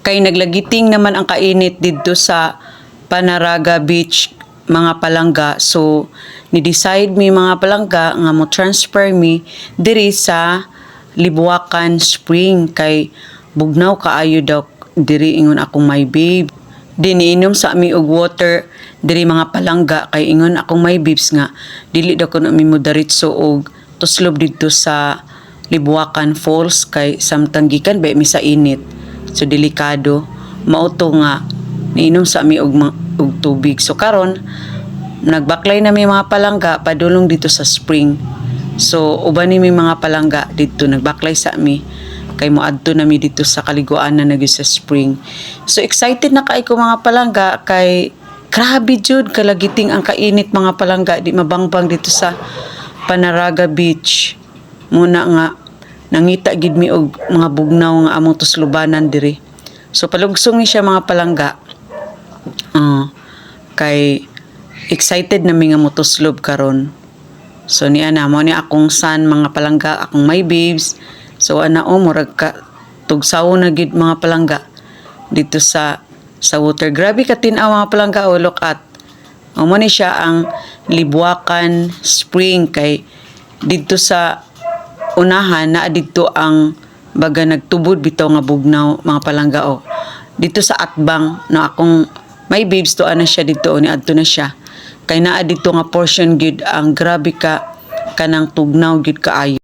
Kay naglagiting naman ang kainit dito sa Panaraga Beach mga palangga. So ni-decide mi mga palangga nga mo transfer mi diri sa Libuacan Spring kay bugnaw kaayo daw diri ingon akong my babe. Diniinom sa mi og water diri mga palangga kay ingon akong my babes nga dili daw kuno mi moderitso og tuslob dito sa Libuacan Falls kay samtang gikan ba mi sa init. So delikado mauto nga niinom sa mi og tubig. So karon nagbaklay na mi mga palangga padulong dito sa spring. So uban ni mi mga palangga dito nagbaklay sa mi kay moadto na mi dito sa kaliguan na nagyo sa spring. So excited na kay ko mga palangga kay grabe jud kalagiting ang kainit mga palangga di mabangbang dito sa Panaraga Beach. Muna nga nangita gid mi og mga bugnaw nga among tuslubanan diri. So palugsong ni siya mga palangga. Kay excited na mi nga motuslob karon. So niya na mo ni akong son mga palangga, akong my babes. So ana murag ka tugsaw na gid mga palangga dito sa water. Grabe ka tin-aw mga palangga look at. Mo ni siya ang Libuacan Spring kay dito sa unahan na dito ang baga nagtubod bitaw nga bugnaw mga palangga dito sa atbang na akong may babes to ana siya dito ni adto na siya kay naa dito nga portion gid ang grabe ka kanang tugnaw gid kaayo.